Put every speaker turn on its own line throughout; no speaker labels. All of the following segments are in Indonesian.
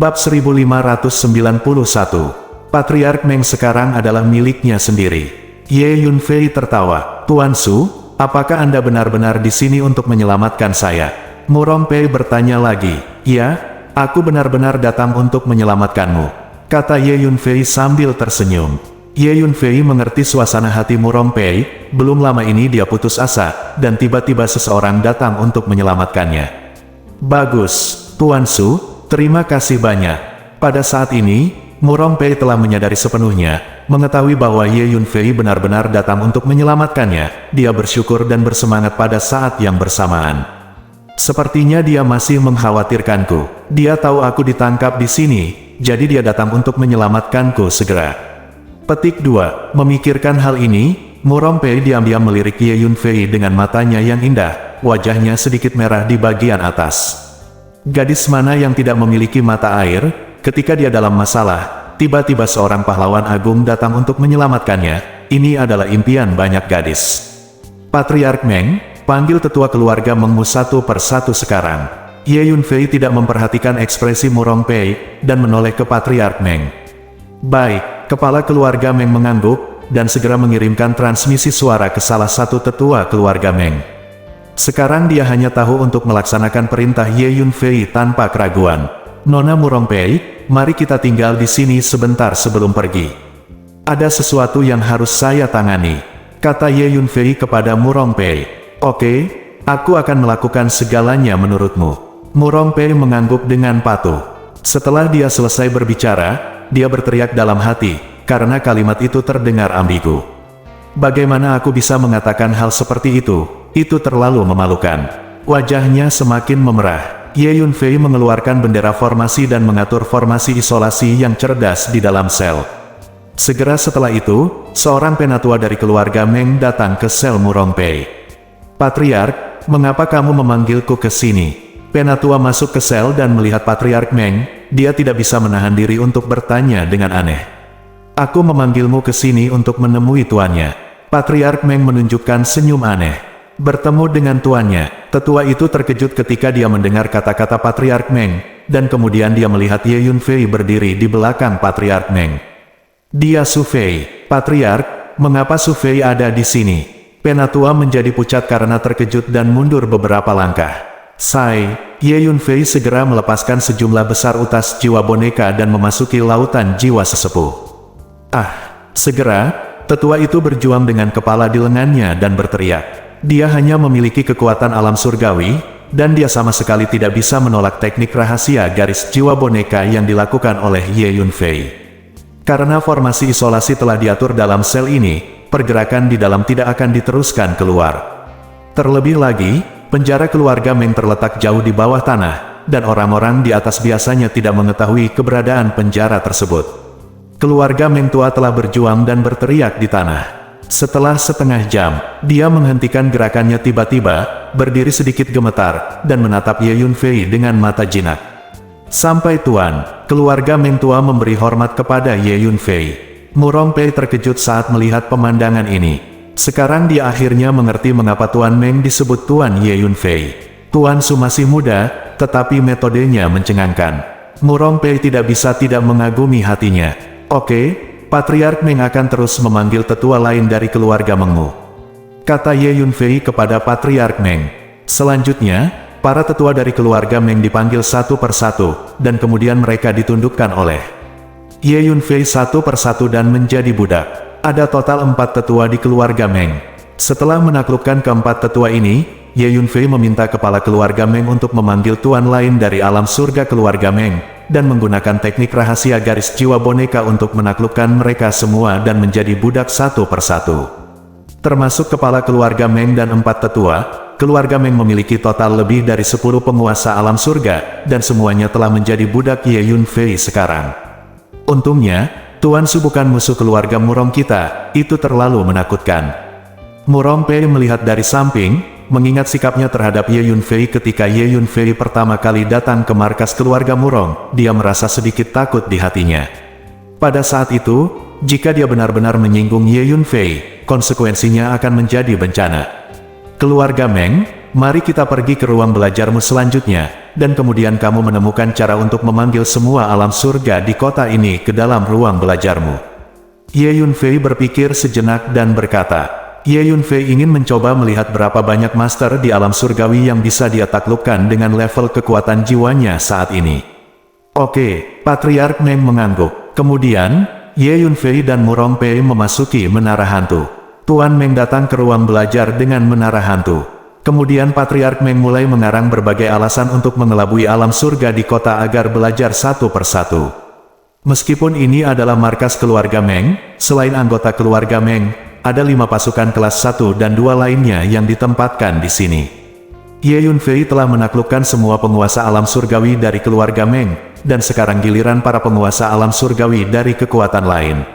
Bab 1591. Patriark Meng sekarang adalah miliknya sendiri. Ye Yunfei tertawa. Tuan Su, apakah Anda benar-benar di sini untuk menyelamatkan saya? Mu Rongpei bertanya lagi. Ya, aku benar-benar datang untuk menyelamatkanmu, kata Ye Yunfei sambil tersenyum. Ye Yunfei mengerti suasana hati Mu Rongpei. Belum lama ini dia putus asa, dan tiba-tiba seseorang datang untuk menyelamatkannya. Bagus, Tuan Su, terima kasih banyak. Pada saat ini, Mu Rongpei telah menyadari sepenuhnya, mengetahui bahwa Ye Yunfei benar-benar datang untuk menyelamatkannya. Dia bersyukur dan bersemangat pada saat yang bersamaan. Sepertinya dia masih mengkhawatirkanku. Dia tahu aku ditangkap di sini, jadi dia datang untuk menyelamatkanku segera. Petik 2. Memikirkan hal ini, Mu Rongpei diam-diam melirik Ye Yunfei dengan matanya yang indah. Wajahnya sedikit merah di bagian atas. Gadis mana yang tidak memiliki mata air? Ketika dia dalam masalah, tiba-tiba seorang pahlawan agung datang untuk menyelamatkannya. Ini adalah impian banyak gadis. Patriark Meng, panggil tetua keluarga Mengmu satu persatu sekarang. Ye Yunfei tidak memperhatikan ekspresi Mu Rongpei, dan menoleh ke Patriark Meng. Baik, kepala keluarga Meng mengangguk, dan segera mengirimkan transmisi suara ke salah satu tetua keluarga Meng. Sekarang dia hanya tahu untuk melaksanakan perintah Ye Yunfei tanpa keraguan. Nona Mu Rongpei, mari kita tinggal di sini sebentar sebelum pergi. Ada sesuatu yang harus saya tangani, kata Ye Yunfei kepada Mu Rongpei. Oke, aku akan melakukan segalanya menurutmu. Mu Rongpei mengangguk dengan patuh. Setelah dia selesai berbicara, dia berteriak dalam hati, karena kalimat itu terdengar ambigu. Bagaimana aku bisa mengatakan hal seperti itu? Itu terlalu memalukan. Wajahnya semakin memerah. Ye Yunfei mengeluarkan bendera formasi dan mengatur formasi isolasi yang cerdas di dalam sel. Segera setelah itu, seorang penatua dari keluarga Meng datang ke sel Mu Rongpei. Patriark, mengapa kamu memanggilku ke sini? Penatua masuk ke sel dan melihat Patriark Meng. Dia tidak bisa menahan diri untuk bertanya dengan aneh. Aku memanggilmu ke sini untuk menemui tuannya. Patriark Meng menunjukkan senyum aneh. Bertemu dengan tuannya, tetua itu terkejut ketika dia mendengar kata-kata Patriark Meng, dan kemudian dia melihat Ye Yunfei berdiri di belakang Patriark Meng. Dia Su Fei. Patriark, mengapa Su Fei ada di sini? Penatua menjadi pucat karena terkejut dan mundur beberapa langkah. Sai, Ye Yunfei segera melepaskan sejumlah besar utas jiwa boneka dan memasuki lautan jiwa sesepuh. Segera, tetua itu berjuang dengan kepala di lengannya dan berteriak. Dia hanya memiliki kekuatan alam surgawi, dan dia sama sekali tidak bisa menolak teknik rahasia garis jiwa boneka yang dilakukan oleh Ye Yunfei. Karena formasi isolasi telah diatur dalam sel ini, pergerakan di dalam tidak akan diteruskan keluar. Terlebih lagi, penjara keluarga Meng terletak jauh di bawah tanah, dan orang-orang di atas biasanya tidak mengetahui keberadaan penjara tersebut. Keluarga Meng tua telah berjuang dan berteriak di tanah. Setelah setengah jam, dia menghentikan gerakannya tiba-tiba, berdiri sedikit gemetar, dan menatap Ye Yunfei dengan mata jinak. Sampai tuan, keluarga Meng tua memberi hormat kepada Ye Yunfei. Mu Rongpei terkejut saat melihat pemandangan ini. Sekarang dia akhirnya mengerti mengapa Tuan Meng disebut Tuan Ye Yunfei. Tuan Su masih muda, tetapi metodenya mencengangkan. Mu Rongpei tidak bisa tidak mengagumi hatinya. Oke. Patriark Meng akan terus memanggil tetua lain dari keluarga Mengmu, kata Ye Yunfei kepada Patriark Meng. Selanjutnya, para tetua dari keluarga Meng dipanggil satu persatu, dan kemudian mereka ditundukkan oleh Ye Yunfei satu persatu dan menjadi budak. Ada total 4 tetua di keluarga Meng. Setelah menaklukkan keempat tetua ini, Ye Yunfei meminta kepala keluarga Meng untuk memanggil tuan lain dari alam surga keluarga Meng, dan menggunakan teknik rahasia garis jiwa boneka untuk menaklukkan mereka semua dan menjadi budak satu persatu. Termasuk kepala keluarga Meng dan 4 tetua, keluarga Meng memiliki total lebih dari 10 penguasa alam surga, dan semuanya telah menjadi budak Ye Yunfei sekarang. Untungnya, Tuan Su bukan musuh keluarga Murong kita, itu terlalu menakutkan. Mu Rongpei melihat dari samping, mengingat sikapnya terhadap Ye Yunfei ketika Ye Yunfei pertama kali datang ke markas keluarga Murong, dia merasa sedikit takut di hatinya. Pada saat itu, jika dia benar-benar menyinggung Ye Yunfei, konsekuensinya akan menjadi bencana. Keluarga Meng, mari kita pergi ke ruang belajarmu selanjutnya, dan kemudian kamu menemukan cara untuk memanggil semua alam surga di kota ini ke dalam ruang belajarmu. Ye Yunfei berpikir sejenak dan berkata, Ye Yunfei ingin mencoba melihat berapa banyak master di alam surgawi yang bisa dia taklukkan dengan level kekuatan jiwanya saat ini. Oke, Patriark Meng mengangguk. Kemudian, Ye Yunfei dan Murong Pei memasuki menara hantu. Tuan Meng datang ke ruang belajar dengan menara hantu. Kemudian Patriark Meng mulai mengarang berbagai alasan untuk mengelabui alam surga di kota agar belajar satu persatu. Meskipun ini adalah markas keluarga Meng, selain anggota keluarga Meng, ada 5 pasukan kelas 1 dan 2 lainnya yang ditempatkan di sini. Ye Yunfei telah menaklukkan semua penguasa alam surgawi dari keluarga Meng, dan sekarang giliran para penguasa alam surgawi dari kekuatan lain.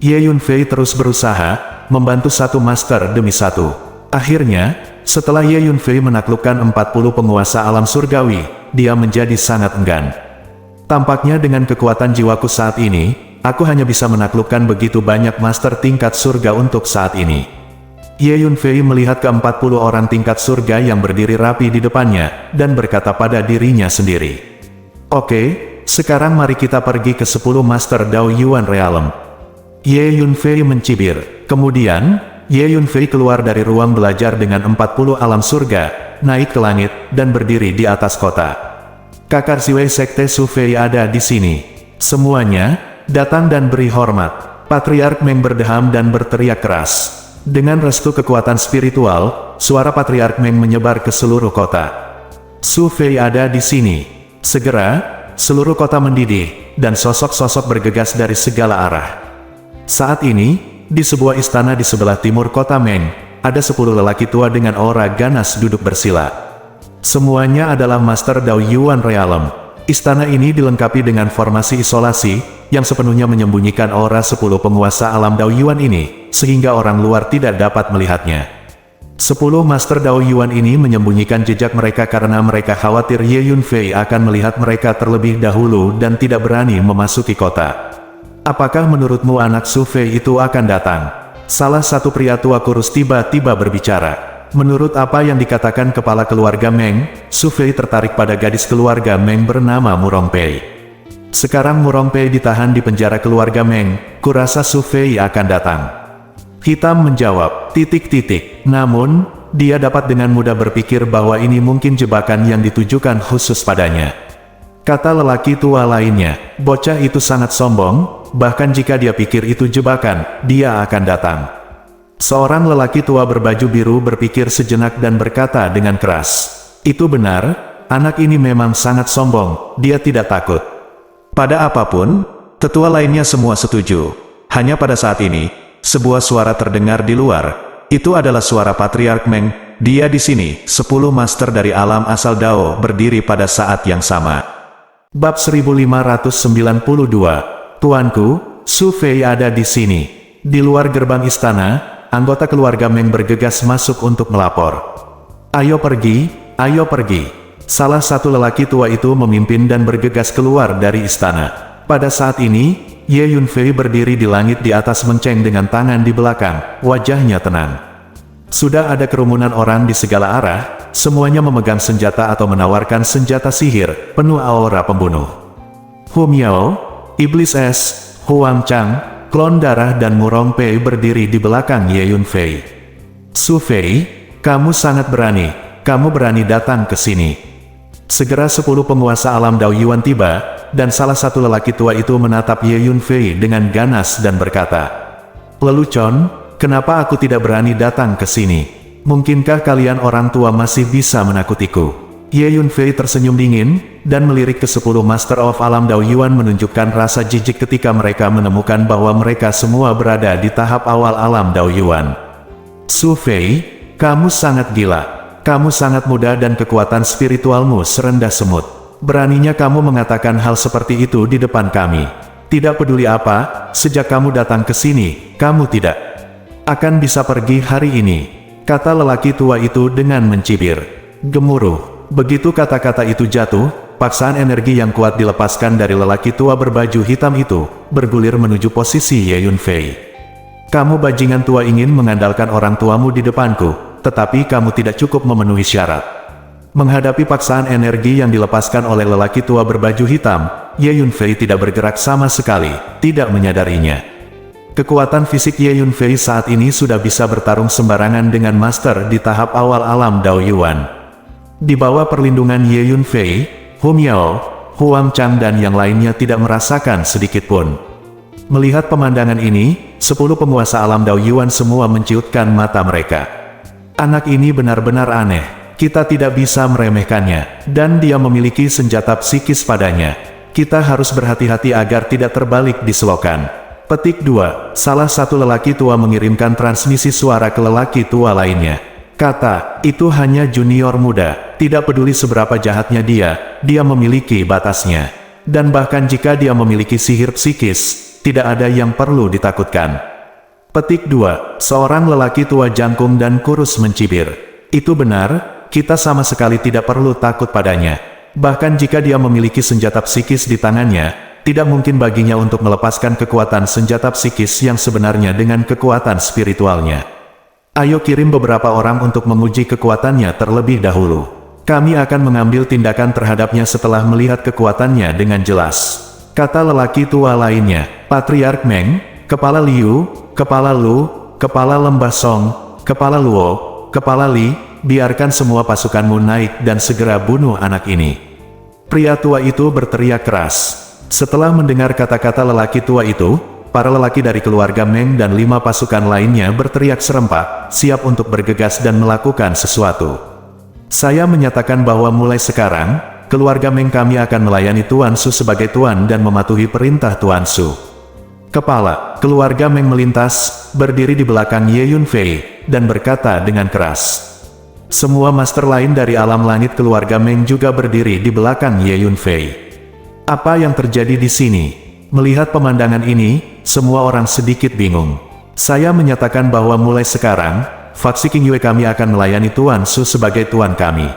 Ye Yunfei terus berusaha, membantu satu master demi satu. Akhirnya, setelah Ye Yunfei menaklukkan 40 penguasa alam surgawi, dia menjadi sangat enggan. Tampaknya dengan kekuatan jiwaku saat ini, aku hanya bisa menaklukkan begitu banyak master tingkat surga untuk saat ini. Ye Yunfei melihat ke-40 orang tingkat surga yang berdiri rapi di depannya, dan berkata pada dirinya sendiri. Oke, sekarang mari kita pergi ke 10 master Dao Yuan Realm. Ye Yunfei mencibir. Kemudian, Ye Yunfei keluar dari ruang belajar dengan 40 alam surga, naik ke langit, dan berdiri di atas kota. Kakak Siwei Sekte Su Fei ada di sini. Semuanya, datang dan beri hormat. Patriark Meng berdeham dan berteriak keras. Dengan restu kekuatan spiritual, suara Patriark Meng menyebar ke seluruh kota. Su Fei ada di sini. Segera, seluruh kota mendidih, dan sosok-sosok bergegas dari segala arah. Saat ini, di sebuah istana di sebelah timur kota Meng, ada 10 lelaki tua dengan aura ganas duduk bersila. Semuanya adalah Master Dao Yuan Realm. Istana ini dilengkapi dengan formasi isolasi, yang sepenuhnya menyembunyikan aura 10 penguasa alam Dao Yuan ini, sehingga orang luar tidak dapat melihatnya. 10 Master Dao Yuan ini menyembunyikan jejak mereka karena mereka khawatir Ye Yunfei akan melihat mereka terlebih dahulu dan tidak berani memasuki kota. Apakah menurutmu anak Su Fei itu akan datang? Salah satu pria tua kurus tiba-tiba berbicara. Menurut apa yang dikatakan kepala keluarga Meng, Su Fei tertarik pada gadis keluarga Meng bernama Murong Pei. Sekarang Murong Pei ditahan di penjara keluarga Meng, kurasa Su Fei akan datang. Hitam menjawab, namun, dia dapat dengan mudah berpikir bahwa ini mungkin jebakan yang ditujukan khusus padanya. Kata lelaki tua lainnya, bocah itu sangat sombong, bahkan jika dia pikir itu jebakan, dia akan datang. Seorang lelaki tua berbaju biru berpikir sejenak dan berkata dengan keras, itu benar, anak ini memang sangat sombong, dia tidak takut pada apapun. Tetua lainnya semua setuju. Hanya pada saat ini, sebuah suara terdengar di luar. Itu adalah suara Patriark Meng. Dia di sini. 10 master dari alam asal Dao berdiri pada saat yang sama. Bab 1592. Tuanku, Su Fei ada di sini. Di luar gerbang istana, anggota keluarga Meng bergegas masuk untuk melapor. Ayo pergi, ayo pergi. Salah satu lelaki tua itu memimpin dan bergegas keluar dari istana. Pada saat ini, Ye Yunfei berdiri di langit di atas menceng dengan tangan di belakang, wajahnya tenang. Sudah ada kerumunan orang di segala arah, semuanya memegang senjata atau menawarkan senjata sihir, penuh aura pembunuh. Hu Miao, Iblis Es, Huang Chang, Klon Darah dan Murong Pei berdiri di belakang Ye Yunfei. Su Fei, kamu sangat berani, kamu berani datang ke sini. Segera 10 penguasa alam Dao Yuan tiba, dan salah satu lelaki tua itu menatap Ye Yunfei dengan ganas dan berkata, lelucon, kenapa aku tidak berani datang ke sini? Mungkinkah kalian orang tua masih bisa menakutiku? Ye Yunfei tersenyum dingin, dan melirik ke 10 Master of Alam Dao Yuan menunjukkan rasa jijik ketika mereka menemukan bahwa mereka semua berada di tahap awal alam Dao Yuan. Su Fei, kamu sangat gila. Kamu sangat muda dan kekuatan spiritualmu serendah semut. Beraninya kamu mengatakan hal seperti itu di depan kami. Tidak peduli apa, sejak kamu datang ke sini, kamu tidak akan bisa pergi hari ini, kata lelaki tua itu dengan mencibir. Gemuruh. Begitu kata-kata itu jatuh, paksaan energi yang kuat dilepaskan dari lelaki tua berbaju hitam itu, bergulir menuju posisi Ye Yunfei. Kamu bajingan tua ingin mengandalkan orang tuamu di depanku, tetapi kamu tidak cukup memenuhi syarat. Menghadapi paksaan energi yang dilepaskan oleh lelaki tua berbaju hitam, Ye Yunfei tidak bergerak sama sekali, tidak menyadarinya. Kekuatan fisik Ye Yunfei saat ini sudah bisa bertarung sembarangan dengan master di tahap awal alam Dao Yuan. Di bawah perlindungan Ye Yunfei, Hum Yao, Huang Chang dan yang lainnya tidak merasakan sedikit pun. Melihat pemandangan ini, 10 penguasa alam Dao Yuan semua menciutkan mata mereka. Anak ini benar-benar aneh. Kita tidak bisa meremehkannya, dan dia memiliki senjata psikis padanya. Kita harus berhati-hati agar tidak terbalik di selokan. Petik 2. Salah satu lelaki tua mengirimkan transmisi suara ke lelaki tua lainnya. Kata, itu hanya junior muda, tidak peduli seberapa jahatnya dia memiliki batasnya. Dan bahkan jika dia memiliki sihir psikis, tidak ada yang perlu ditakutkan. Petik 2. Seorang lelaki tua jangkung dan kurus mencibir. Itu benar. Kita sama sekali tidak perlu takut padanya. Bahkan jika dia memiliki senjata psikis di tangannya, tidak mungkin baginya untuk melepaskan kekuatan senjata psikis yang sebenarnya dengan kekuatan spiritualnya. Ayo kirim beberapa orang untuk menguji kekuatannya terlebih dahulu. Kami akan mengambil tindakan terhadapnya setelah melihat kekuatannya dengan jelas. Kata lelaki tua lainnya, Patriark Meng, Kepala Liu, Kepala Lu, Kepala Lembah Song, Kepala Luo, Kepala Li, biarkan semua pasukanmu naik dan segera bunuh anak ini. Pria tua itu berteriak keras. Setelah mendengar kata-kata lelaki tua itu, para lelaki dari keluarga Meng dan 5 pasukan lainnya berteriak serempak, siap untuk bergegas dan melakukan sesuatu. Saya menyatakan bahwa mulai sekarang, keluarga Meng kami akan melayani Tuan Su sebagai tuan dan mematuhi perintah Tuan Su. Kepala keluarga Meng melintas, berdiri di belakang Ye Yunfei, dan berkata dengan keras. Semua master lain dari alam langit keluarga Meng juga berdiri di belakang Ye Yunfei. Apa yang terjadi di sini? Melihat pemandangan ini, semua orang sedikit bingung. Saya menyatakan bahwa mulai sekarang, faksi King Yue kami akan melayani Tuan Su sebagai tuan kami.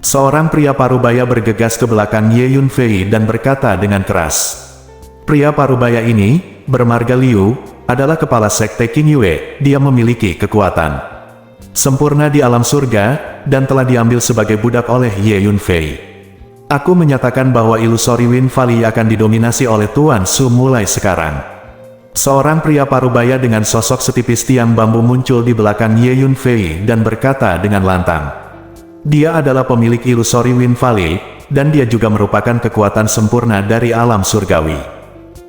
Seorang pria parubaya bergegas ke belakang Ye Yunfei dan berkata dengan keras. Pria parubaya ini, bermarga Liu, adalah kepala sekte King Yue. Dia memiliki kekuatan sempurna di alam surga, dan telah diambil sebagai budak oleh Ye Yunfei. Aku menyatakan bahwa ilusori Wind Valley akan didominasi oleh Tuan Su mulai sekarang. Seorang pria parubaya dengan sosok setipis tiang bambu muncul di belakang Ye Yunfei dan berkata dengan lantang. Dia adalah pemilik ilusori Wind Valley, dan dia juga merupakan kekuatan sempurna dari alam surgawi.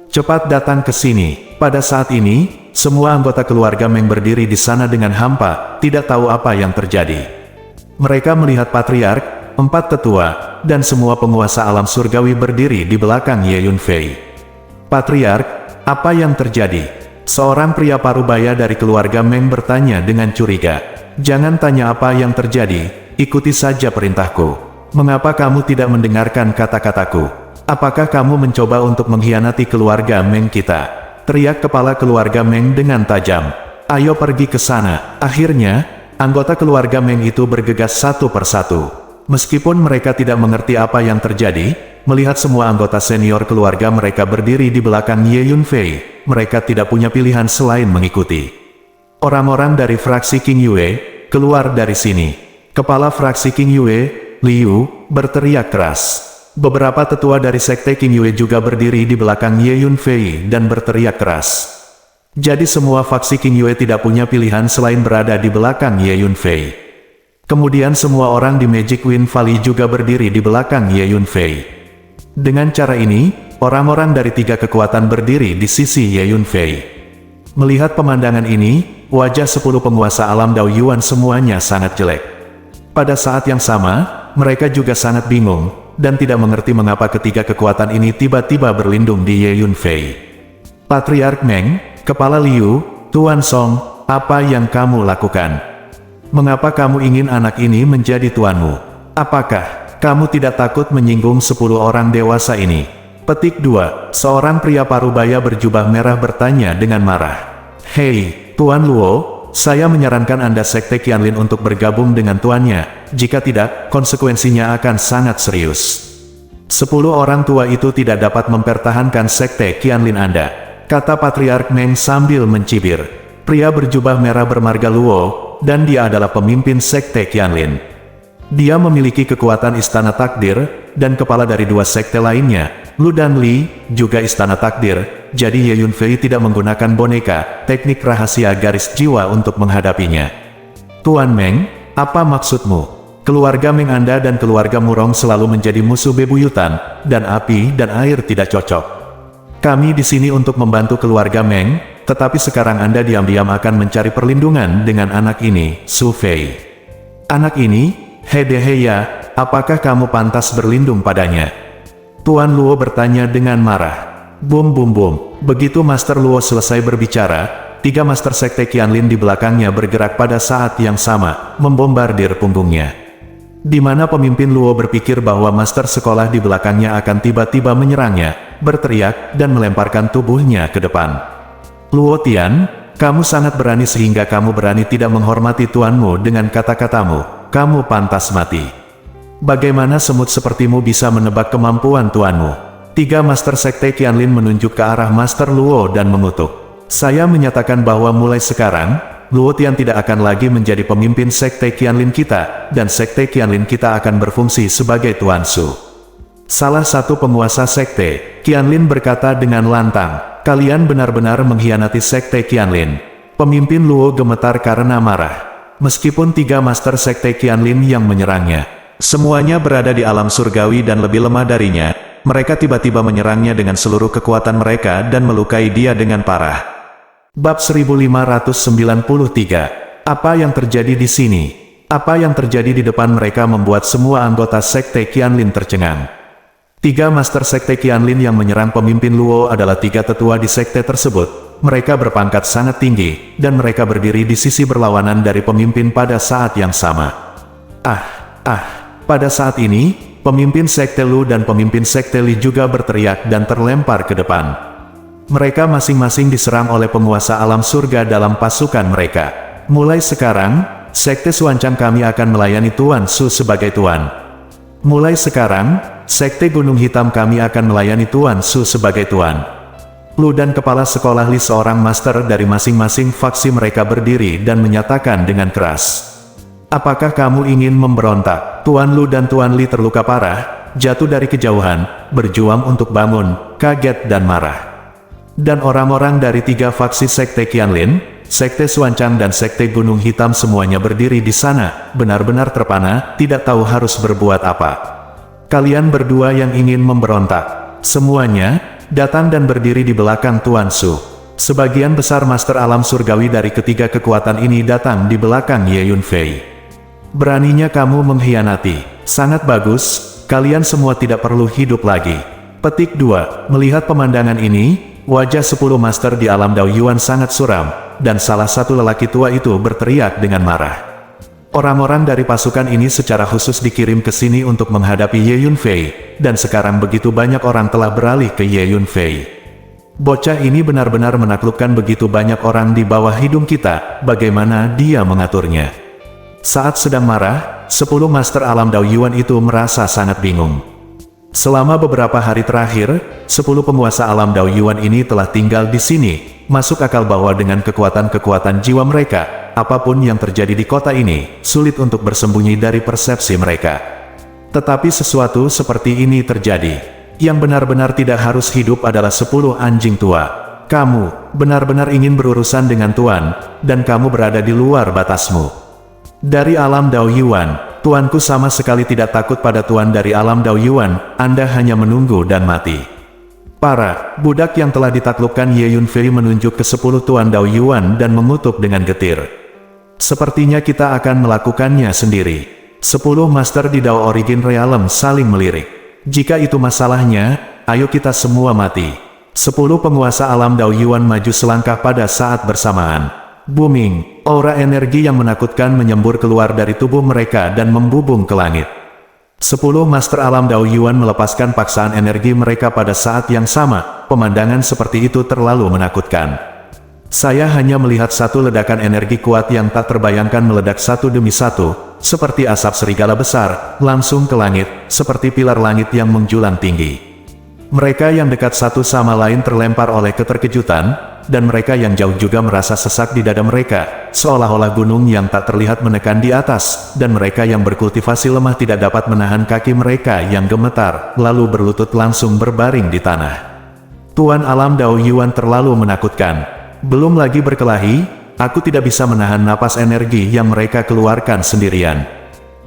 Cepat datang ke sini. Pada saat ini, semua anggota keluarga Meng berdiri di sana dengan hampa, tidak tahu apa yang terjadi. Mereka melihat Patriark, 4 tetua, dan semua penguasa alam surgawi berdiri di belakang Ye Yunfei. Patriark, apa yang terjadi? Seorang pria parubaya dari keluarga Meng bertanya dengan curiga. Jangan tanya apa yang terjadi, ikuti saja perintahku. Mengapa kamu tidak mendengarkan kata-kataku? Apakah kamu mencoba untuk mengkhianati keluarga Meng kita? Teriak kepala keluarga Meng dengan tajam. Ayo pergi ke sana. Akhirnya, anggota keluarga Meng itu bergegas satu persatu. Meskipun mereka tidak mengerti apa yang terjadi, melihat semua anggota senior keluarga mereka berdiri di belakang Ye Yunfei, mereka tidak punya pilihan selain mengikuti. Orang-orang dari fraksi King Yue, keluar dari sini. Kepala fraksi King Yue, Liu, berteriak keras. Beberapa tetua dari sekte King Yue juga berdiri di belakang Ye Yunfei dan berteriak keras. Jadi semua faksi King Yue tidak punya pilihan selain berada di belakang Ye Yunfei. Kemudian semua orang di Magic Wind Valley juga berdiri di belakang Ye Yunfei. Dengan cara ini, orang-orang dari 3 kekuatan berdiri di sisi Ye Yunfei. Melihat pemandangan ini, wajah 10 penguasa alam Dao Yuan semuanya sangat jelek. Pada saat yang sama, mereka juga sangat bingung, dan tidak mengerti mengapa ketiga kekuatan ini tiba-tiba berlindung di Ye Yunfei. Patriark Meng, Kepala Liu, Tuan Song, apa yang kamu lakukan? Mengapa kamu ingin anak ini menjadi tuanmu? Apakah kamu tidak takut menyinggung 10 orang dewasa ini? Petik 2. Seorang pria parubaya berjubah merah bertanya dengan marah. Hei, Tuan Luo, saya menyarankan Anda sekte Qianlin untuk bergabung dengan tuannya. Jika tidak, konsekuensinya akan sangat serius. 10 orang tua itu tidak dapat mempertahankan sekte Qianlin Anda, kata Patriark Meng sambil mencibir. Pria berjubah merah bermarga Luo, dan dia adalah pemimpin sekte Qianlin. Dia memiliki kekuatan Istana Takdir, dan kepala dari dua sekte lainnya, Lu dan Li, juga Istana Takdir, jadi Ye Yunfei tidak menggunakan boneka, teknik rahasia garis jiwa untuk menghadapinya. Tuan Meng, apa maksudmu? Keluarga Meng Anda dan keluarga Murong selalu menjadi musuh bebuyutan, dan api dan air tidak cocok. Kami di sini untuk membantu keluarga Meng, tetapi sekarang Anda diam-diam akan mencari perlindungan dengan anak ini, Su Fei. Anak ini? Hedeheya, apakah kamu pantas berlindung padanya? Tuan Luo bertanya dengan marah. Bum bum bum. Begitu Master Luo selesai berbicara, 3 Master Sekte Qianlin di belakangnya bergerak pada saat yang sama, membombardir punggungnya. Di mana pemimpin Luo berpikir bahwa Master sekolah di belakangnya akan tiba-tiba menyerangnya, berteriak, dan melemparkan tubuhnya ke depan. Luo Tian, kamu sangat berani sehingga kamu berani tidak menghormati tuanmu dengan kata-katamu. Kamu pantas mati. Bagaimana semut sepertimu bisa menebak kemampuan tuanmu? 3 Master Sekte Qianlin menunjuk ke arah Master Luo dan mengutuk. Saya menyatakan bahwa mulai sekarang, Luo Tian tidak akan lagi menjadi pemimpin Sekte Qianlin kita, dan Sekte Qianlin kita akan berfungsi sebagai Tuan Su. Salah satu penguasa Sekte Qianlin berkata dengan lantang, kalian benar-benar mengkhianati Sekte Qianlin. Pemimpin Luo gemetar karena marah. Meskipun 3 Master Sekte Qianlin yang menyerangnya, semuanya berada di alam surgawi dan lebih lemah darinya, mereka tiba-tiba menyerangnya dengan seluruh kekuatan mereka dan melukai dia dengan parah. Bab 1593. Apa yang terjadi di sini? Apa yang terjadi di depan mereka membuat semua anggota Sekte Qianlin tercengang. 3 Master Sekte Qianlin yang menyerang pemimpin Luo adalah 3 tetua di sekte tersebut. Mereka berpangkat sangat tinggi, dan mereka berdiri di sisi berlawanan dari pemimpin pada saat yang sama. Pada saat ini, pemimpin Sekte Lu dan pemimpin Sekte Li juga berteriak dan terlempar ke depan. Mereka masing-masing diserang oleh penguasa alam surga dalam pasukan mereka. Mulai sekarang, Sekte Suancang kami akan melayani Tuan Su sebagai Tuan. Mulai sekarang, Sekte Gunung Hitam kami akan melayani Tuan Su sebagai Tuan. Lu dan kepala sekolah Li seorang master dari masing-masing faksi mereka berdiri dan menyatakan dengan keras. Apakah kamu ingin memberontak? Tuan Lu dan Tuan Li terluka parah, jatuh dari kejauhan, berjuang untuk bangun, kaget dan marah. Dan orang-orang dari 3 faksi Sekte Qianlin, Sekte Suancang dan Sekte Gunung Hitam semuanya berdiri di sana, benar-benar terpana, tidak tahu harus berbuat apa. Kalian berdua yang ingin memberontak, semuanya datang dan berdiri di belakang Tuan Su. Sebagian besar Master Alam Surgawi dari ketiga kekuatan ini datang di belakang Ye Yunfei. Beraninya kamu mengkhianati. Sangat bagus, kalian semua tidak perlu hidup lagi. Petik 2. Melihat pemandangan ini, wajah 10 Master di alam Dao Yuan sangat suram, dan salah satu lelaki tua itu berteriak dengan marah. Orang-orang dari pasukan ini secara khusus dikirim ke sini untuk menghadapi Ye Yunfei, dan sekarang begitu banyak orang telah beralih ke Ye Yunfei. Bocah ini benar-benar menaklukkan begitu banyak orang di bawah hidung kita, bagaimana dia mengaturnya. Saat sedang marah, 10 Master Alam Dao Yuan itu merasa sangat bingung. Selama beberapa hari terakhir, 10 penguasa Alam Dao Yuan ini telah tinggal di sini. Masuk akal bahwa dengan kekuatan-kekuatan jiwa mereka, apapun yang terjadi di kota ini, sulit untuk bersembunyi dari persepsi mereka. Tetapi sesuatu seperti ini terjadi. Yang benar-benar tidak harus hidup adalah 10 anjing tua. Kamu benar-benar ingin berurusan dengan Tuan, dan kamu berada di luar batasmu. Dari alam Dao Yuan, Tuanku sama sekali tidak takut pada Tuan dari alam Dao Yuan, Anda hanya menunggu dan mati. Para budak yang telah ditaklukkan Ye Yunfei menunjuk ke 10 Tuan Dao Yuan dan mengutuk dengan getir. Sepertinya kita akan melakukannya sendiri. 10 Master di Dao Origin Realm saling melirik. Jika itu masalahnya, ayo kita semua mati. 10 penguasa alam Dao Yuan maju selangkah pada saat bersamaan. Booming, aura energi yang menakutkan menyembur keluar dari tubuh mereka dan membubung ke langit. 10 Master Alam Dao Yuan melepaskan paksaan energi mereka pada saat yang sama. Pemandangan seperti itu terlalu menakutkan. Saya hanya melihat satu ledakan energi kuat yang tak terbayangkan meledak satu demi satu, seperti asap serigala besar, langsung ke langit, seperti pilar langit yang menjulang tinggi. Mereka yang dekat satu sama lain terlempar oleh keterkejutan, dan mereka yang jauh juga merasa sesak di dada mereka, seolah-olah gunung yang tak terlihat menekan di atas, dan mereka yang berkultivasi lemah tidak dapat menahan kaki mereka yang gemetar, lalu berlutut langsung berbaring di tanah. Tuan Alam Dao Yuan terlalu menakutkan. Belum lagi berkelahi, aku tidak bisa menahan napas energi yang mereka keluarkan sendirian.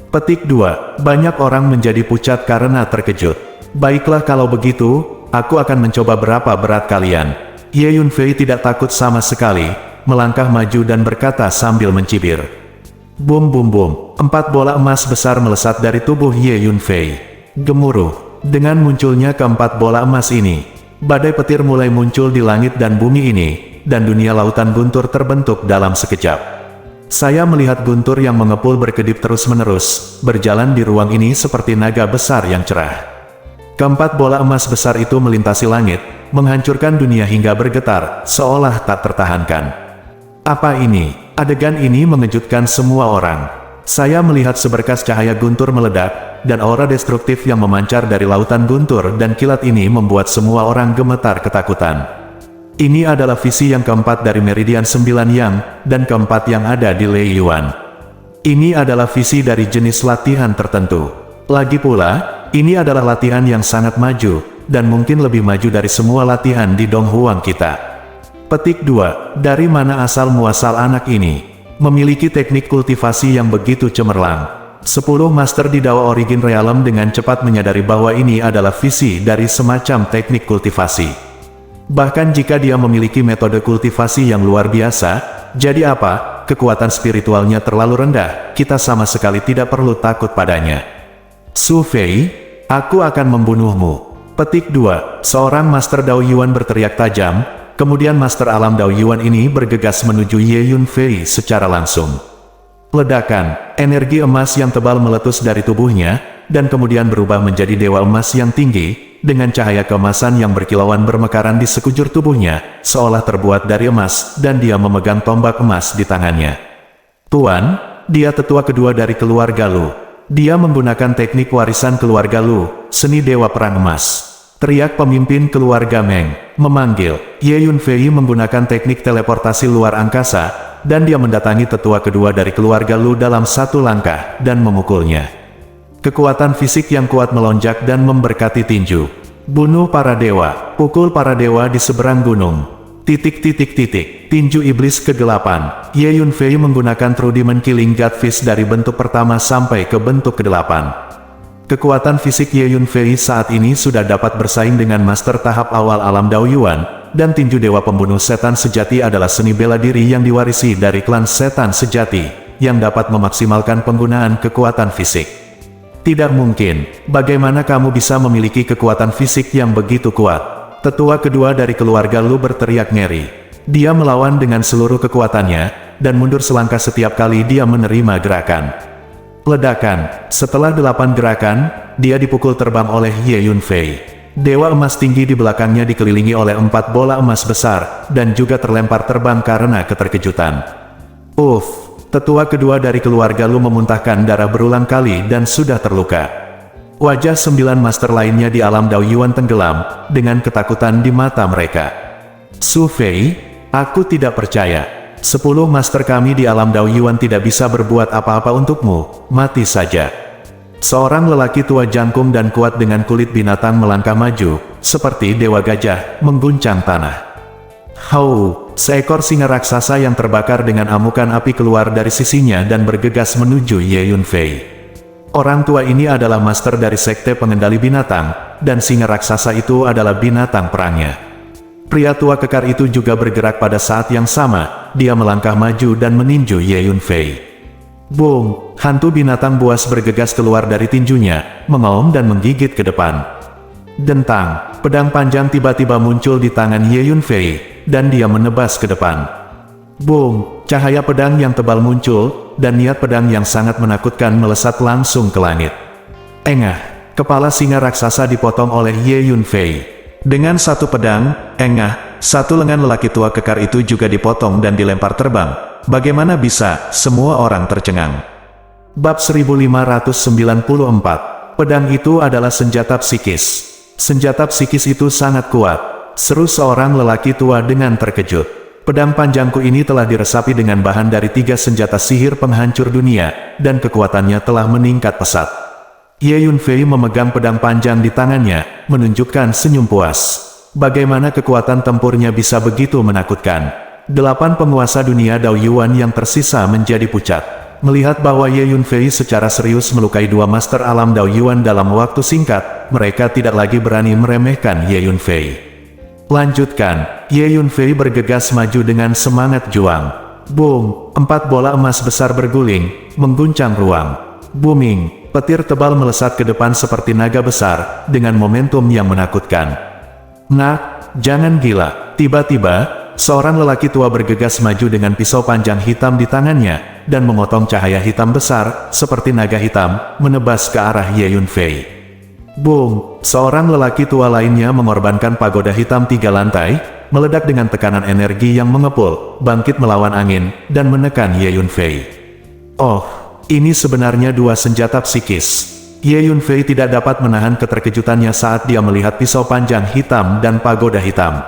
Petik 2. Banyak orang menjadi pucat karena terkejut. Baiklah kalau begitu, aku akan mencoba berapa berat kalian. Ye Yunfei tidak takut sama sekali, melangkah maju dan berkata sambil mencibir. Bum bum bum, 4 bola emas besar melesat dari tubuh Ye Yunfei. Gemuruh. Dengan munculnya keempat bola emas ini, badai petir mulai muncul di langit dan bumi ini, dan dunia lautan guntur terbentuk dalam sekejap. Saya melihat guntur yang mengepul berkedip terus-menerus, berjalan di ruang ini seperti naga besar yang cerah. Keempat bola emas besar itu melintasi langit, menghancurkan dunia hingga bergetar, seolah tak tertahankan. Apa ini? Adegan ini mengejutkan semua orang. Saya melihat seberkas cahaya guntur meledak, dan aura destruktif yang memancar dari lautan guntur dan kilat ini membuat semua orang gemetar ketakutan. Ini adalah visi yang keempat dari Meridian 9 Yang, dan keempat yang ada di Lei Yuan. Ini adalah visi dari jenis latihan tertentu. Lagi pula, ini adalah latihan yang sangat maju, dan mungkin lebih maju dari semua latihan di Donghuang kita. Petik 2. Dari mana asal-muasal anak ini? Memiliki teknik kultivasi yang begitu cemerlang. 10 master di Dao Origin Realm dengan cepat menyadari bahwa ini adalah visi dari semacam teknik kultivasi. Bahkan jika dia memiliki metode kultivasi yang luar biasa, jadi apa, kekuatan spiritualnya terlalu rendah, kita sama sekali tidak perlu takut padanya. Su Fei, aku akan membunuhmu. Petik 2. Seorang Master Dao Yuan berteriak tajam, kemudian Master Alam Dao Yuan ini bergegas menuju Ye Yunfei secara langsung. Ledakan, energi emas yang tebal meletus dari tubuhnya, dan kemudian berubah menjadi dewa emas yang tinggi, dengan cahaya keemasan yang berkilauan bermekaran di sekujur tubuhnya, seolah terbuat dari emas, dan dia memegang tombak emas di tangannya. Tuan, dia tetua kedua dari keluarga Lu. Dia menggunakan teknik warisan keluarga Lu, seni dewa perang emas. Teriak pemimpin keluarga Meng, memanggil. Ye Yunfei menggunakan teknik teleportasi luar angkasa, dan dia mendatangi tetua kedua dari keluarga Lu dalam satu langkah, dan memukulnya. Kekuatan fisik yang kuat melonjak dan memberkati tinju. Bunuh para dewa, pukul para dewa di seberang gunung. Tinju iblis kegelapan. Ye Yunfei menggunakan True Demon Killing God Fist dari bentuk pertama sampai ke bentuk ke-8. Kekuatan fisik Ye Yunfei saat ini sudah dapat bersaing dengan master tahap awal Alam Dao Yuan, dan tinju dewa pembunuh setan sejati adalah seni bela diri yang diwarisi dari klan setan sejati, yang dapat memaksimalkan penggunaan kekuatan fisik. Tidak mungkin, bagaimana kamu bisa memiliki kekuatan fisik yang begitu kuat? Tetua kedua dari keluarga Lu berteriak ngeri. Dia melawan dengan seluruh kekuatannya, dan mundur selangkah setiap kali dia menerima gerakan. Ledakan, setelah 8 gerakan, dia dipukul terbang oleh Ye Yunfei. Dewa emas tinggi di belakangnya dikelilingi oleh 4 bola emas besar, dan juga terlempar terbang karena keterkejutan. Tetua kedua dari keluarga Lu memuntahkan darah berulang kali dan sudah terluka. Wajah 9 master lainnya di Alam Dao Yuan tenggelam, dengan ketakutan di mata mereka. Su Fei, aku tidak percaya. 10 master kami di Alam Dao Yuan tidak bisa berbuat apa-apa untukmu, mati saja. Seorang lelaki tua jangkung dan kuat dengan kulit binatang melangkah maju, seperti dewa gajah, mengguncang tanah. Seekor singa raksasa yang terbakar dengan amukan api keluar dari sisinya dan bergegas menuju Ye Yunfei. Orang tua ini adalah master dari sekte pengendali binatang, dan singa raksasa itu adalah binatang perangnya. Pria tua kekar itu juga bergerak pada saat yang sama, dia melangkah maju dan meninju Ye Yunfei. Boom! Hantu binatang buas bergegas keluar dari tinjunya, mengaum dan menggigit ke depan. Dentang, pedang panjang tiba-tiba muncul di tangan Ye Yunfei, dan dia menebas ke depan. Boom! Cahaya pedang yang tebal muncul, dan niat pedang yang sangat menakutkan melesat langsung ke langit. Engah! Kepala singa raksasa dipotong oleh Ye Yunfei. Dengan satu pedang, satu lengan lelaki tua kekar itu juga dipotong dan dilempar terbang. Bagaimana bisa? Semua orang tercengang. Bab 1594. Pedang itu adalah senjata psikis. Senjata psikis itu sangat kuat. seru seorang lelaki tua dengan terkejut. Pedang panjangku ini telah diresapi dengan bahan dari 3 senjata sihir penghancur dunia, dan kekuatannya telah meningkat pesat. Ye Yunfei memegang pedang panjang di tangannya, menunjukkan senyum puas. Bagaimana kekuatan tempurnya bisa begitu menakutkan? 8 penguasa dunia Dao Yuan yang tersisa menjadi pucat. Melihat bahwa Ye Yunfei secara serius melukai 2 master alam Dao Yuan dalam waktu singkat, mereka tidak lagi berani meremehkan Ye Yunfei. Lanjutkan, Ye Yunfei bergegas maju dengan semangat juang. Boom, 4 bola emas besar berguling, mengguncang ruang. Booming, petir tebal melesat ke depan seperti naga besar, dengan momentum yang menakutkan. Nak, jangan gila. Tiba-tiba, seorang lelaki tua bergegas maju dengan pisau panjang hitam di tangannya, dan memotong cahaya hitam besar, seperti naga hitam, menebas ke arah Ye Yunfei. Boom! Seorang lelaki tua lainnya mengorbankan pagoda hitam 3 lantai, meledak dengan tekanan energi yang mengepul, bangkit melawan angin, dan menekan Ye Yunfei. Oh, ini sebenarnya 2 senjata psikis. Ye Yunfei tidak dapat menahan keterkejutannya saat dia melihat pisau panjang hitam dan pagoda hitam.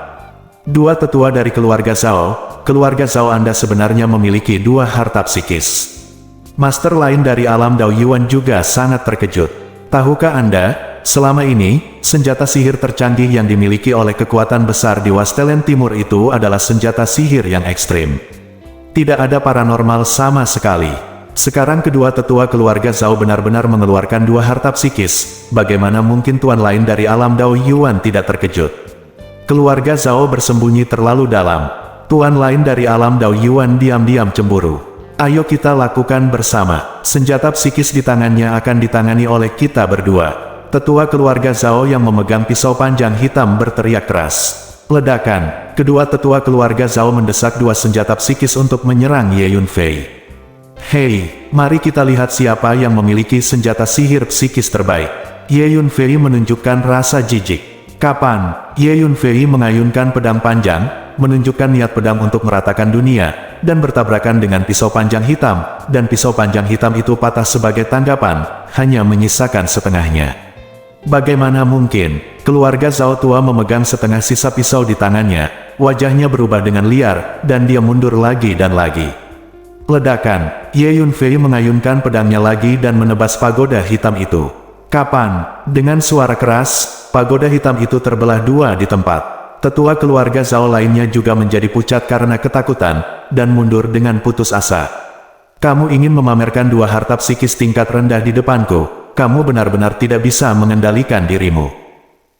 2 tetua dari keluarga Zhao Anda sebenarnya memiliki 2 harta psikis. Master lain dari alam Dao Yuan juga sangat terkejut. Tahukah Anda? Selama ini, senjata sihir tercanggih yang dimiliki oleh kekuatan besar di Wastelen Timur itu adalah senjata sihir yang ekstrim. Tidak ada paranormal sama sekali. Sekarang kedua tetua keluarga Zhao benar-benar mengeluarkan 2 harta psikis, bagaimana mungkin tuan lain dari alam Dao Yuan tidak terkejut? Keluarga Zhao bersembunyi terlalu dalam. Tuan lain dari alam Dao Yuan diam-diam cemburu. Ayo kita lakukan bersama. Senjata psikis di tangannya akan ditangani oleh kita berdua. Tetua keluarga Zhao yang memegang pisau panjang hitam berteriak keras. Ledakan, kedua tetua keluarga Zhao mendesak 2 senjata psikis untuk menyerang Ye Yunfei. Hei, mari kita lihat siapa yang memiliki senjata sihir psikis terbaik. Ye Yunfei menunjukkan rasa jijik. Kapan? Ye Yunfei mengayunkan pedang panjang, menunjukkan niat pedang untuk meratakan dunia, dan bertabrakan dengan pisau panjang hitam, dan pisau panjang hitam itu patah sebagai tanggapan, hanya menyisakan setengahnya. Bagaimana mungkin? Keluarga Zhao tua memegang setengah sisa pisau di tangannya, wajahnya berubah dengan liar, dan dia mundur lagi dan lagi. Ledakan, Ye Yunfei mengayunkan pedangnya lagi dan menebas pagoda hitam itu. Kapan? Dengan suara keras, pagoda hitam itu terbelah 2 di tempat. Tetua keluarga Zhao lainnya juga menjadi pucat karena ketakutan, dan mundur dengan putus asa. Kamu ingin memamerkan 2 harta psikis tingkat rendah di depanku? Kamu benar-benar tidak bisa mengendalikan dirimu.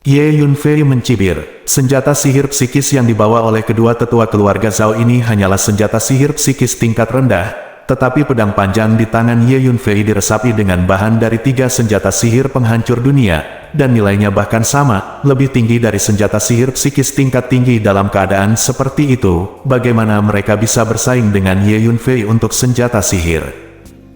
Ye Yunfei mencibir. Senjata sihir psikis yang dibawa oleh kedua tetua keluarga Zhao ini hanyalah senjata sihir psikis tingkat rendah, tetapi pedang panjang di tangan Ye Yunfei diresapi dengan bahan dari 3 senjata sihir penghancur dunia, dan nilainya bahkan sama, lebih tinggi dari senjata sihir psikis tingkat tinggi. Dalam keadaan seperti itu, bagaimana mereka bisa bersaing dengan Ye Yunfei untuk senjata sihir?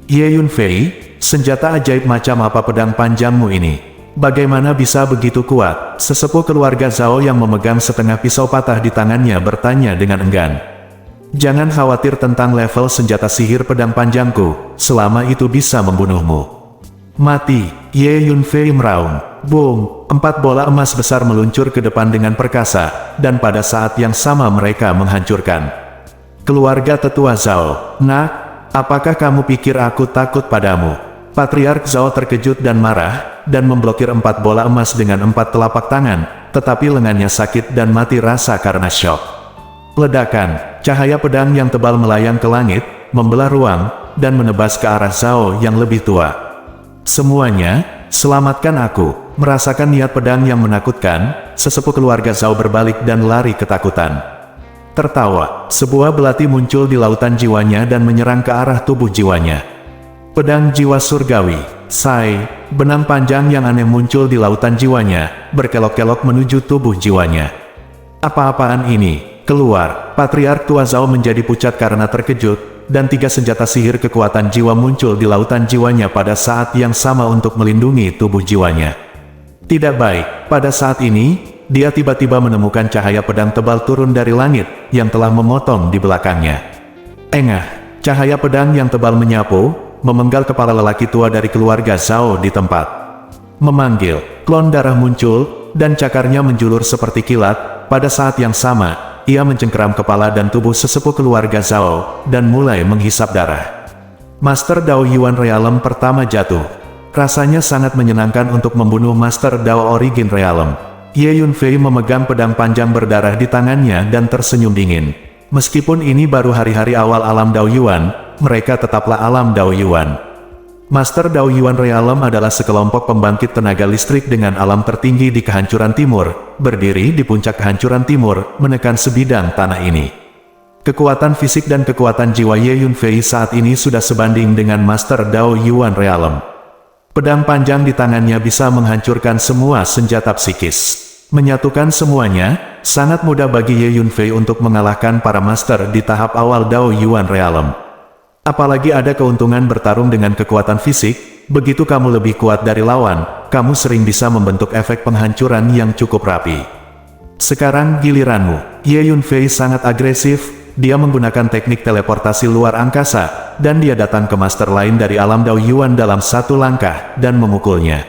Ye Yunfei, senjata ajaib macam apa pedang panjangmu ini? Bagaimana bisa begitu kuat? Sesepuh keluarga Zhao yang memegang setengah pisau patah di tangannya bertanya dengan enggan. Jangan khawatir tentang level senjata sihir pedang panjangku, selama itu bisa membunuhmu. Mati, Ye Yunfei meraung. Boom, 4 bola emas besar meluncur ke depan dengan perkasa, dan pada saat yang sama mereka menghancurkan keluarga tetua Zhao. Nak, apakah kamu pikir aku takut padamu? Patriark Zhao terkejut dan marah, dan memblokir 4 bola emas dengan 4 telapak tangan, tetapi lengannya sakit dan mati rasa karena syok. Ledakan, cahaya pedang yang tebal melayang ke langit, membelah ruang, dan menebas ke arah Zhao yang lebih tua. Semuanya, selamatkan aku. Merasakan niat pedang yang menakutkan, sesepuh keluarga Zhao berbalik dan lari ketakutan. Tertawa, sebuah belati muncul di lautan jiwanya dan menyerang ke arah tubuh jiwanya. Pedang jiwa surgawi, Sai, benang panjang yang aneh muncul di lautan jiwanya, berkelok-kelok menuju tubuh jiwanya. Apa-apaan ini? Keluar! Patriark tua Zhao menjadi pucat karena terkejut, dan 3 senjata sihir kekuatan jiwa muncul di lautan jiwanya pada saat yang sama untuk melindungi tubuh jiwanya. Tidak baik, pada saat ini, dia tiba-tiba menemukan cahaya pedang tebal turun dari langit, yang telah memotong di belakangnya. Engah, cahaya pedang yang tebal menyapu, memenggal kepala lelaki tua dari keluarga Zhao di tempat. Memanggil, klon darah muncul, dan cakarnya menjulur seperti kilat, pada saat yang sama, ia mencengkeram kepala dan tubuh sesepuh keluarga Zhao, dan mulai menghisap darah. Master Dao Yuan Realm pertama jatuh. Rasanya sangat menyenangkan untuk membunuh Master Dao Origin Realm. Ye Yunfei memegang pedang panjang berdarah di tangannya dan tersenyum dingin. Meskipun ini baru hari-hari awal alam Dao Yuan, mereka tetaplah alam Dao Yuan. Master Dao Yuan Realm adalah sekelompok pembangkit tenaga listrik dengan alam tertinggi di kehancuran timur, berdiri di puncak kehancuran timur, menekan sebidang tanah ini. Kekuatan fisik dan kekuatan jiwa Ye Yunfei saat ini sudah sebanding dengan Master Dao Yuan Realm. Pedang panjang di tangannya bisa menghancurkan semua senjata psikis. Menyatukan semuanya, sangat mudah bagi Ye Yunfei untuk mengalahkan para master di tahap awal Dao Yuan Realm. Apalagi ada keuntungan bertarung dengan kekuatan fisik, begitu kamu lebih kuat dari lawan, kamu sering bisa membentuk efek penghancuran yang cukup rapi. Sekarang giliranmu. Ye Yunfei sangat agresif. Dia menggunakan teknik teleportasi luar angkasa, dan dia datang ke master lain dari alam Dao Yuan dalam satu langkah, dan memukulnya.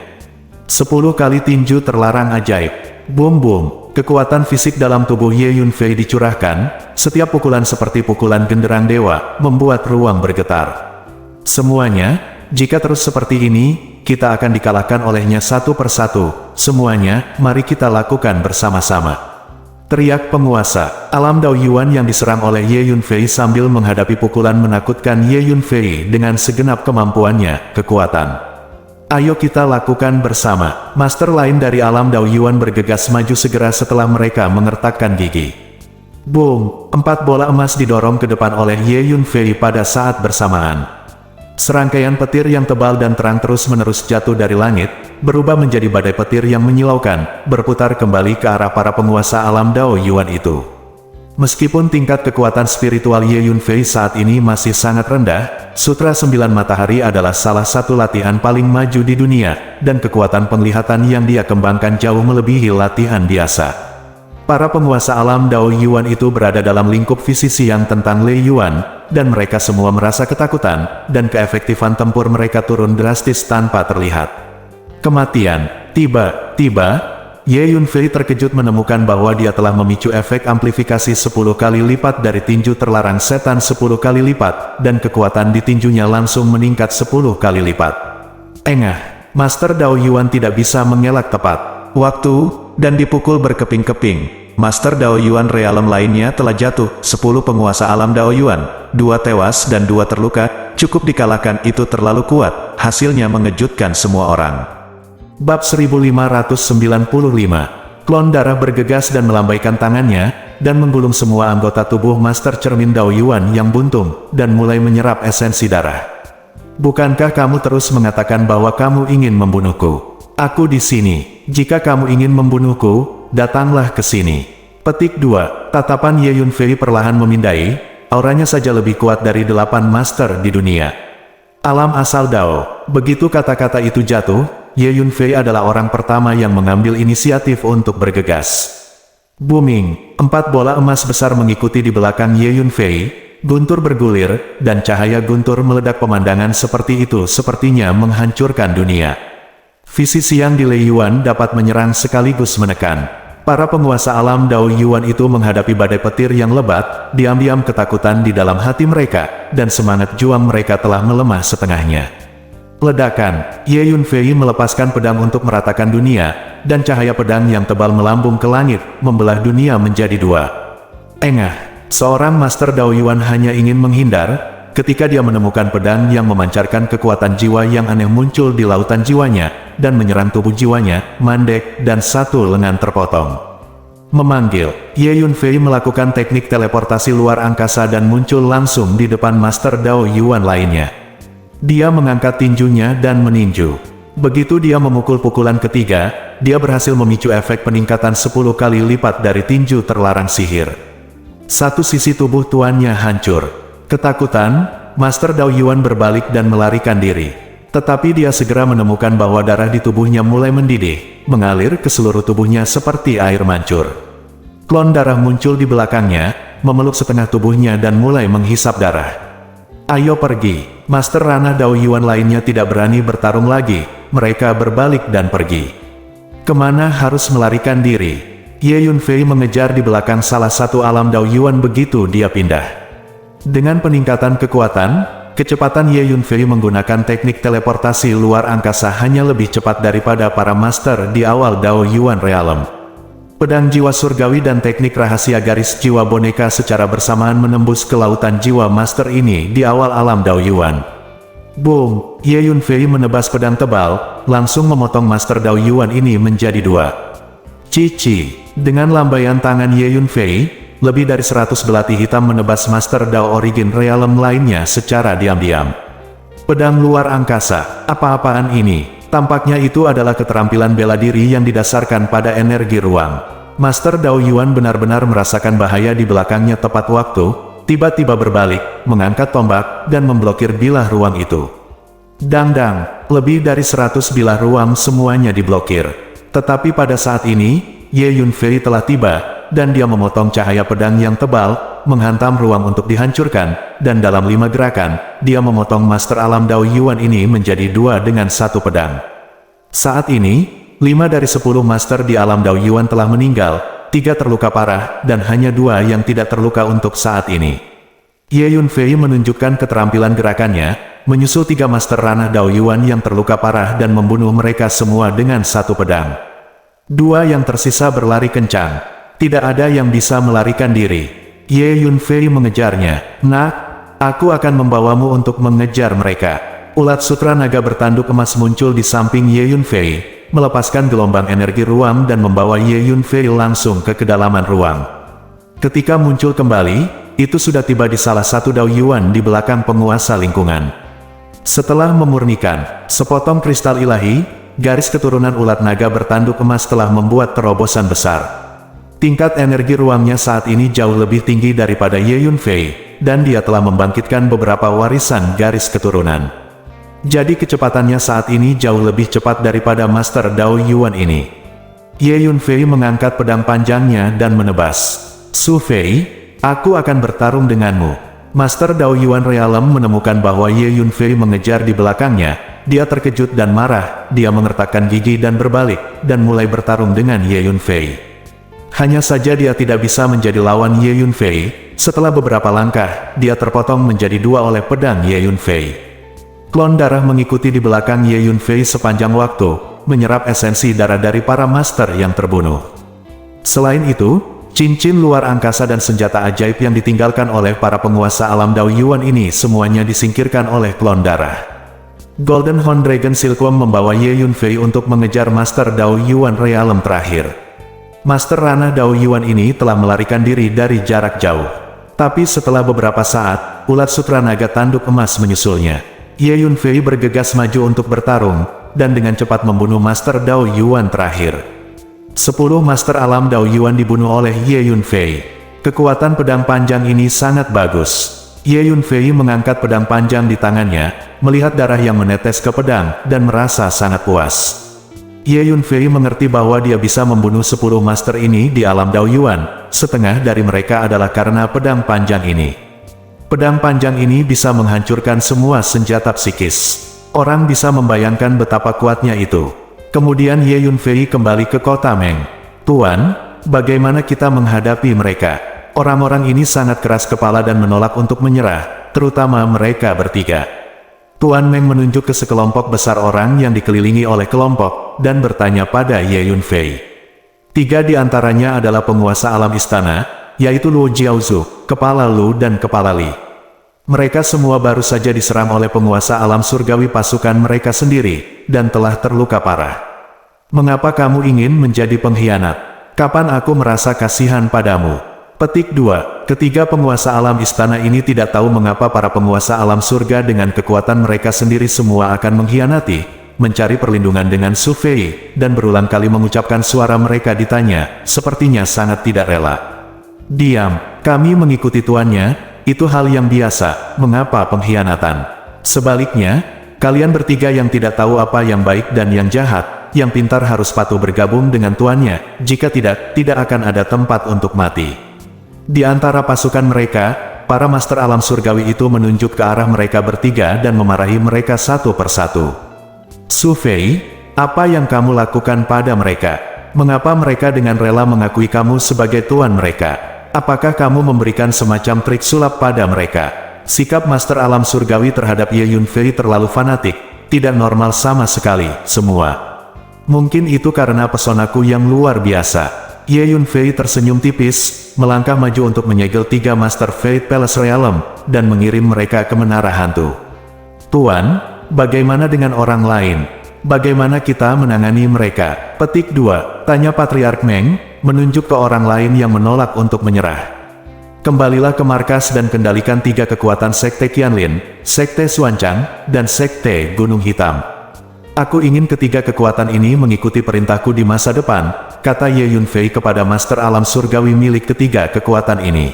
10 kali tinju terlarang ajaib. Boom boom, kekuatan fisik dalam tubuh Ye Yunfei dicurahkan, setiap pukulan seperti pukulan genderang dewa, membuat ruang bergetar. Semuanya, jika terus seperti ini, kita akan dikalahkan olehnya satu persatu. Semuanya, mari kita lakukan bersama-sama. Teriak penguasa, alam Dao Yuan yang diserang oleh Ye Yunfei sambil menghadapi pukulan menakutkan Ye Yunfei dengan segenap kemampuannya, kekuatan. Ayo kita lakukan bersama. Master lain dari alam Dao Yuan bergegas maju segera setelah mereka mengertakkan gigi. Boom, 4 bola emas didorong ke depan oleh Ye Yunfei pada saat bersamaan. Serangkaian petir yang tebal dan terang terus-menerus jatuh dari langit, berubah menjadi badai petir yang menyilaukan, berputar kembali ke arah para penguasa alam Dao Yuan itu. Meskipun tingkat kekuatan spiritual Ye Yunfei saat ini masih sangat rendah, Sutra 9 Matahari adalah salah satu latihan paling maju di dunia, dan kekuatan penglihatan yang dia kembangkan jauh melebihi latihan biasa. Para penguasa alam Dao Yuan itu berada dalam lingkup visi siang tentang Lei Yuan, dan mereka semua merasa ketakutan, dan keefektifan tempur mereka turun drastis tanpa terlihat. Kematian. Tiba-tiba, Ye Yunfei terkejut menemukan bahwa dia telah memicu efek amplifikasi 10 kali lipat dari tinju terlarang setan 10 kali lipat, dan kekuatan di tinjunya langsung meningkat 10 kali lipat. Engah, Master Dao Yuan tidak bisa mengelak tepat waktu, dan dipukul berkeping-keping. Master Dao Yuan Realm lainnya telah jatuh, 10 penguasa alam Dao Yuan, 2 tewas dan 2 terluka, cukup dikalahkan itu terlalu kuat, hasilnya mengejutkan semua orang. Bab 1595. Klon darah bergegas dan melambaikan tangannya, dan menggulung semua anggota tubuh Master Cermin Dao Yuan yang buntung, dan mulai menyerap esensi darah. Bukankah kamu terus mengatakan bahwa kamu ingin membunuhku? Aku di sini. Jika kamu ingin membunuhku, datanglah ke sini. Petik 2. Tatapan Ye Yunfei perlahan memindai, auranya saja lebih kuat dari 8 master di dunia. Alam asal Dao. Begitu kata-kata itu jatuh, Ye Yunfei adalah orang pertama yang mengambil inisiatif untuk bergegas. Booming, 4 bola emas besar mengikuti di belakang Ye Yunfei, guntur bergulir, dan cahaya guntur meledak. Pemandangan seperti itu sepertinya menghancurkan dunia. Visi siang di Lei Yuan dapat menyerang sekaligus menekan. Para penguasa alam Dao Yuan itu menghadapi badai petir yang lebat, diam-diam ketakutan di dalam hati mereka, dan semangat juang mereka telah melemah setengahnya. Ledakan, Ye Yunfei melepaskan pedang untuk meratakan dunia, dan cahaya pedang yang tebal melambung ke langit, membelah dunia menjadi 2. Engah, seorang Master Dao Yuan hanya ingin menghindar, ketika dia menemukan pedang yang memancarkan kekuatan jiwa yang aneh muncul di lautan jiwanya, dan menyerang tubuh jiwanya, mandek, dan satu lengan terpotong. Memanggil, Ye Yunfei melakukan teknik teleportasi luar angkasa dan muncul langsung di depan Master Dao Yuan lainnya. Dia mengangkat tinjunya dan meninju. Begitu dia memukul pukulan ketiga, dia berhasil memicu efek peningkatan 10 kali lipat dari tinju terlarang sihir. Satu sisi tubuh tuannya hancur. Ketakutan, Master Dao Yuan berbalik dan melarikan diri. Tetapi dia segera menemukan bahwa darah di tubuhnya mulai mendidih, mengalir ke seluruh tubuhnya seperti air mancur. Klon darah muncul di belakangnya, memeluk setengah tubuhnya dan mulai menghisap darah. Ayo pergi. Master ranah Dao Yuan lainnya tidak berani bertarung lagi, mereka berbalik dan pergi. Kemana harus melarikan diri? Ye Yunfei mengejar di belakang salah satu alam Dao Yuan begitu dia pindah. Dengan peningkatan kekuatan, kecepatan Ye Yunfei menggunakan teknik teleportasi luar angkasa hanya lebih cepat daripada para master di awal Dao Yuan Realm. Pedang jiwa surgawi dan teknik rahasia garis jiwa boneka secara bersamaan menembus ke lautan jiwa master ini di awal alam Dao Yuan. Boom! Ye Yunfei menebas pedang tebal, langsung memotong master Dao Yuan ini menjadi dua. Cici! Dengan lambaian tangan Ye Yunfei, lebih dari 100 belati hitam menebas master Dao Origin Realm lainnya secara diam-diam. Pedang luar angkasa, apa-apaan ini? Tampaknya itu adalah keterampilan bela diri yang didasarkan pada energi ruang. Master Dao Yuan benar-benar merasakan bahaya di belakangnya tepat waktu, tiba-tiba berbalik, mengangkat tombak, dan memblokir bilah ruang itu. Dang-dang, lebih dari 100 bilah ruang semuanya diblokir. Tetapi pada saat ini, Ye Yunfei telah tiba, dan dia memotong cahaya pedang yang tebal, menghantam ruang untuk dihancurkan, dan dalam 5 gerakan, dia memotong master alam Dao Yuan ini menjadi 2 dengan 1 pedang. Saat ini, 5 dari 10 master di alam Dao Yuan telah meninggal, 3 terluka parah, dan hanya 2 yang tidak terluka untuk saat ini. Ye Yunfei menunjukkan keterampilan gerakannya, menyusul 3 master ranah Dao Yuan yang terluka parah dan membunuh mereka semua dengan 1 pedang. 2 yang tersisa berlari kencang. Tidak ada yang bisa melarikan diri. Ye Yunfei mengejarnya. Nak, aku akan membawamu untuk mengejar mereka. Ulat sutra naga bertanduk emas muncul di samping Ye Yunfei, melepaskan gelombang energi ruang dan membawa Ye Yunfei langsung ke kedalaman ruang. Ketika muncul kembali, itu sudah tiba di salah satu Dao Yuan di belakang penguasa lingkungan. Setelah memurnikan sepotong kristal ilahi, garis keturunan ulat naga bertanduk emas telah membuat terobosan besar. Tingkat energi ruangnya saat ini jauh lebih tinggi daripada Ye Yunfei, dan dia telah membangkitkan beberapa warisan garis keturunan. Jadi kecepatannya saat ini jauh lebih cepat daripada Master Dao Yuan ini. Ye Yunfei mengangkat pedang panjangnya dan menebas. Su Fei, aku akan bertarung denganmu. Master Dao Yuan Realm menemukan bahwa Ye Yunfei mengejar di belakangnya. Dia terkejut dan marah, dia mengertakkan gigi dan berbalik, dan mulai bertarung dengan Ye Yunfei. Hanya saja dia tidak bisa menjadi lawan Ye Yunfei. Setelah beberapa langkah, dia terpotong menjadi 2 oleh pedang Ye Yunfei. Klon darah mengikuti di belakang Ye Yunfei sepanjang waktu, menyerap esensi darah dari para master yang terbunuh. Selain itu, cincin luar angkasa dan senjata ajaib yang ditinggalkan oleh para penguasa alam Dao Yuan ini semuanya disingkirkan oleh klon darah. Golden Horn Dragon Silkworm membawa Ye Yunfei untuk mengejar Master Dao Yuan Realm terakhir. Master ranah Dao Yuan ini telah melarikan diri dari jarak jauh. Tapi setelah beberapa saat, ulat sutra naga tanduk emas menyusulnya. Ye Yunfei bergegas maju untuk bertarung, dan dengan cepat membunuh Master Dao Yuan terakhir. 10 Master alam Dao Yuan dibunuh oleh Ye Yunfei. Kekuatan pedang panjang ini sangat bagus. Ye Yunfei mengangkat pedang panjang di tangannya, melihat darah yang menetes ke pedang, dan merasa sangat puas. Ye Yunfei mengerti bahwa dia bisa membunuh 10 master ini di alam Dao Yuan, setengah dari mereka adalah karena pedang panjang ini. Pedang panjang ini bisa menghancurkan semua senjata psikis. Orang bisa membayangkan betapa kuatnya itu. Kemudian Ye Yunfei kembali ke kota Meng. Tuan, bagaimana kita menghadapi mereka? Orang-orang ini sangat keras kepala dan menolak untuk menyerah, terutama mereka bertiga. Tuan Meng menunjuk ke sekelompok besar orang yang dikelilingi oleh kelompok, dan bertanya pada Ye Yunfei. 3 di antaranya adalah penguasa alam istana, yaitu Luo Jiaozu, Kepala Lu dan Kepala Li. Mereka semua baru saja diserang oleh penguasa alam surgawi pasukan mereka sendiri, dan telah terluka parah. Mengapa kamu ingin menjadi pengkhianat? Kapan aku merasa kasihan padamu? Petik 2. Ketiga penguasa alam istana ini tidak tahu mengapa para penguasa alam surga dengan kekuatan mereka sendiri semua akan mengkhianati, mencari perlindungan dengan Su Fei, dan berulang kali mengucapkan suara mereka ditanya, sepertinya sangat tidak rela. Diam, kami mengikuti tuannya, itu hal yang biasa, mengapa pengkhianatan? Sebaliknya, kalian bertiga yang tidak tahu apa yang baik dan yang jahat, yang pintar harus patuh bergabung dengan tuannya, jika tidak akan ada tempat untuk mati. Di antara pasukan mereka, para master alam surgawi itu menunjuk ke arah mereka bertiga dan memarahi mereka satu persatu. Su Fei, apa yang kamu lakukan pada mereka? Mengapa mereka dengan rela mengakui kamu sebagai tuan mereka? Apakah kamu memberikan semacam trik sulap pada mereka? Sikap Master Alam Surgawi terhadap Ye Yunfei terlalu fanatik, tidak normal sama sekali, semua. Mungkin itu karena pesonaku yang luar biasa. Ye Yunfei tersenyum tipis, melangkah maju untuk menyegel 3 Master Fate Palace Realm, dan mengirim mereka ke menara hantu. Tuan, bagaimana dengan orang lain? Bagaimana kita menangani mereka? Petik 2, tanya Patriark Meng, menunjuk ke orang lain yang menolak untuk menyerah. Kembalilah ke markas dan kendalikan 3 kekuatan Sekte Qianlin, Sekte Xuanchang, dan Sekte Gunung Hitam. Aku ingin ketiga kekuatan ini mengikuti perintahku di masa depan, kata Ye Yunfei kepada Master Alam Surgawi milik ketiga kekuatan ini.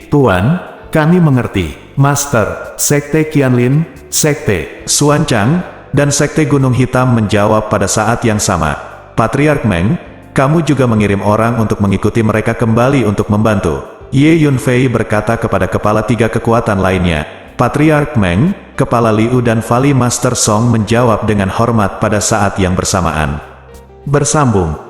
Tuan, kami mengerti. Master, Sekte Qianlin, Sekte Xuanchang, dan Sekte Gunung Hitam menjawab pada saat yang sama. Patriark Meng, kamu juga mengirim orang untuk mengikuti mereka kembali untuk membantu. Ye Yunfei berkata kepada kepala 3 kekuatan lainnya. Patriark Meng, Kepala Liu dan Vali Master Song menjawab dengan hormat pada saat yang bersamaan. Bersambung.